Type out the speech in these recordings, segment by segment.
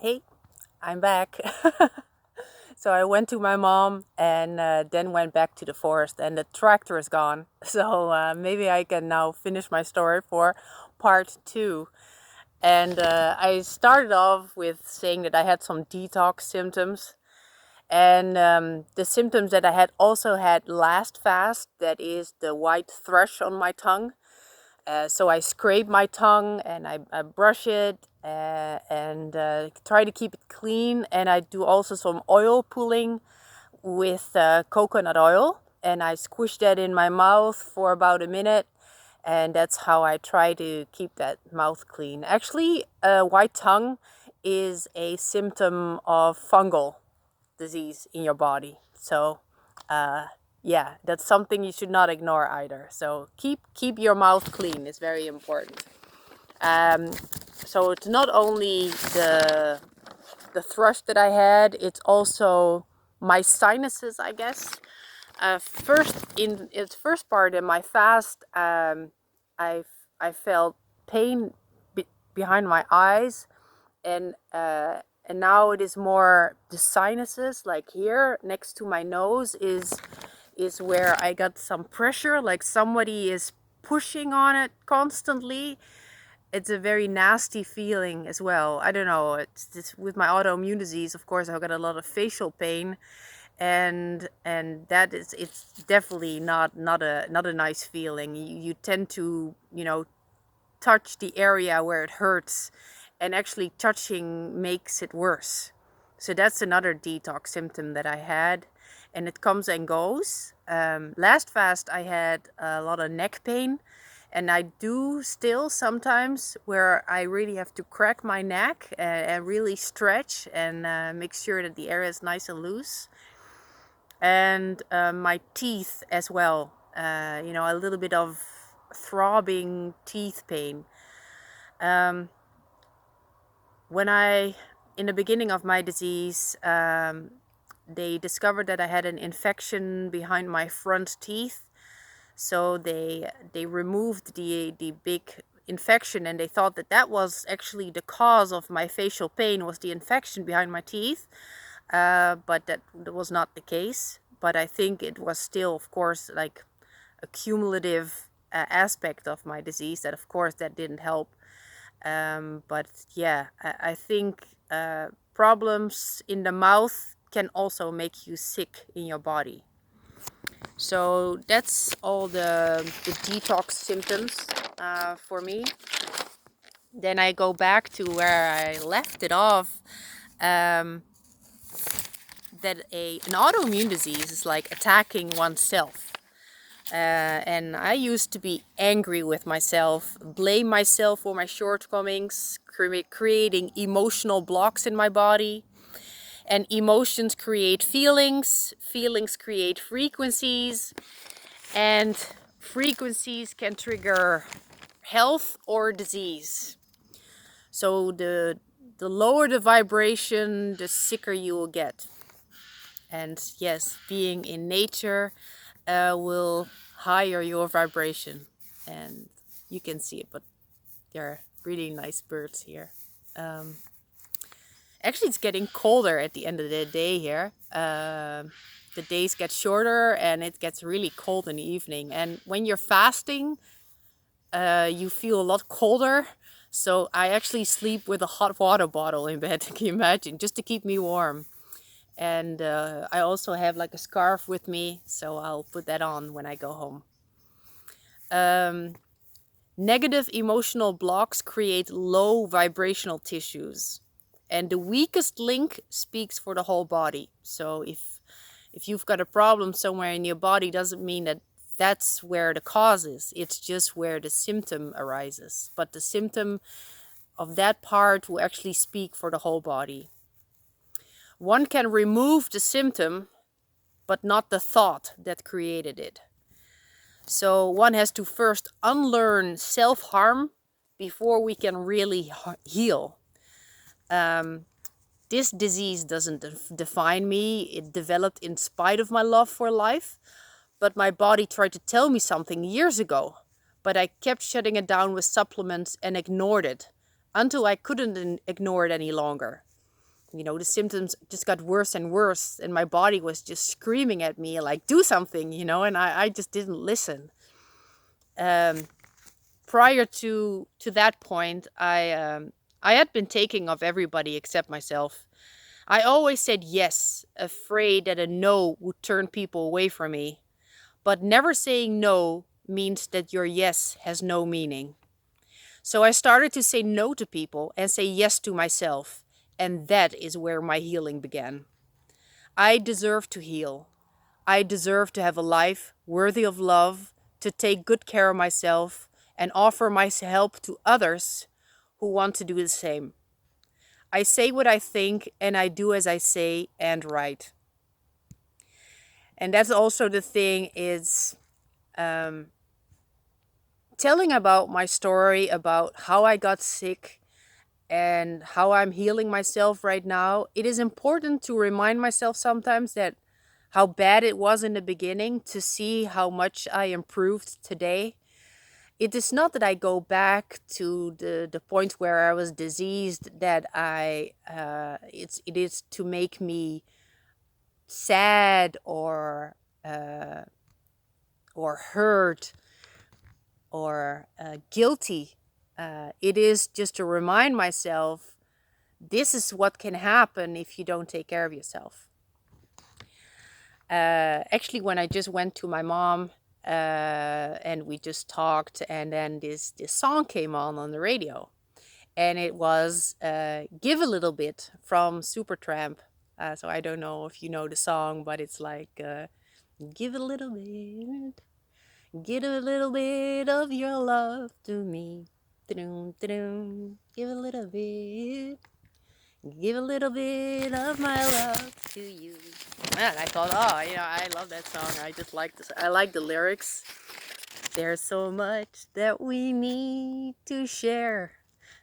Hey, I'm back. So I went to my mom and then went back to the forest, and the tractor is gone. So maybe I can now finish my story for part two. And I started off with saying that I had some detox symptoms. And the symptoms that I had also had last fast, that is the white thrush on my tongue. So I scrape my tongue and I brush it and try to keep it clean. And I do also some oil pulling with coconut oil. And I squish that in my mouth for about a minute. And that's how I try to keep that mouth clean. Actually, white tongue is a symptom of fungal disease in your body. So, yeah, that's something you should not ignore either. So keep your mouth clean. It's very important. Um, so it's not only the thrush that I had; it's also my sinuses, I guess. First, in its first part in my fast, I I felt pain behind my eyes, and now it is more the sinuses, like here next to my nose is where I got some pressure, like somebody is pushing on it constantly. It's a very nasty feeling as well. I don't know, it's just with my autoimmune disease, of course, I've got a lot of facial pain, and that is, it's definitely not a nice feeling. You tend to, touch the area where it hurts, and actually touching makes it worse. So that's another detox symptom that I had, and it comes and goes. Last fast, I had a lot of neck pain, and I do still sometimes, where I really have to crack my neck and really stretch and make sure that the area is nice and loose. And my teeth as well. A little bit of throbbing teeth pain. Um, when in the beginning of my disease, they discovered that I had an infection behind my front teeth. So they removed the big infection, and they thought that that was actually the cause of my facial pain, was the infection behind my teeth. But that was not the case. But I think it was still, of course, like a cumulative aspect of my disease, that of course that didn't help. But yeah, I think problems in the mouth can also make you sick in your body. So that's all the detox symptoms for me. Then I go back to where I left it off. That an autoimmune disease is like attacking oneself. And I used to be angry with myself, blame myself for my shortcomings, creating emotional blocks in my body. And emotions create feelings, feelings create frequencies, and frequencies can trigger health or disease. So the lower the vibration, the sicker you will get. And yes, being in nature will higher your vibration, and you can see it, but there are really nice birds here. Actually, it's getting colder at the end of the day here. The days get shorter and it gets really cold in the evening, and when you're fasting, you feel a lot colder. So I actually sleep with a hot water bottle in bed. Can you imagine? Just to keep me warm. And I also have like a scarf with me, so I'll put that on when I go home. Negative emotional blocks create low vibrational tissues, and the weakest link speaks for the whole body. So if you've got a problem somewhere in your body, doesn't mean that that's where the cause is. It's just where the symptom arises. But the symptom of that part will actually speak for the whole body. One can remove the symptom, but not the thought that created it. So one has to first unlearn self-harm before we can really heal. This disease doesn't define me. It developed in spite of my love for life, but my body tried to tell me something years ago, but I kept shutting it down with supplements and ignored it until I couldn't ignore it any longer. The symptoms just got worse and worse, and my body was just screaming at me like, do something, and I just didn't listen. Prior to that point, I had been taking off everybody except myself. I always said yes, afraid that a no would turn people away from me. But never saying no means that your yes has no meaning. So I started to say no to people and say yes to myself. And that is where my healing began. I deserve to heal. I deserve to have a life worthy of love, to take good care of myself, and offer my help to others who want to do the same. I say what I think and I do as I say and write. And that's also the thing is telling about my story, about how I got sick and how I'm healing myself right now. It is important to remind myself sometimes that how bad it was in the beginning to see how much I improved today. It is not that I go back to the point where I was diseased, that it is to make me sad or hurt or guilty. It is just to remind myself this is what can happen if you don't take care of yourself. Actually, when I just went to my mom and we just talked, and then this song came on the radio, and it was "Give a Little Bit" from Supertramp. So I don't know if you know the song, but it's like give a little bit, give a little bit of your love to me. Da-dum, da-dum. Give a little bit. Give a little bit of my love to you. And I thought, I love that song. I just like this. I like the lyrics. There's so much that we need to share.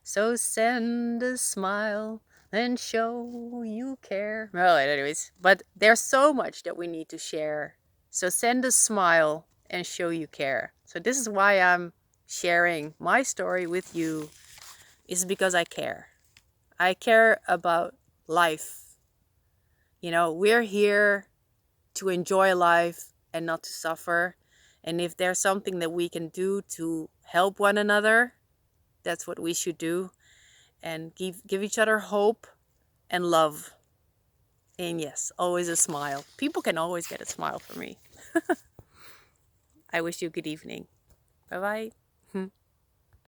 So send a smile and show you care. Well, anyways, but there's so much that we need to share. So send a smile and show you care. So this is why I'm sharing my story with you, is because I care. I care about life. We're here to enjoy life and not to suffer. And if there's something that we can do to help one another, that's what we should do. And give each other hope and love. And yes, always a smile. People can always get a smile from me. I wish you a good evening. Bye-bye.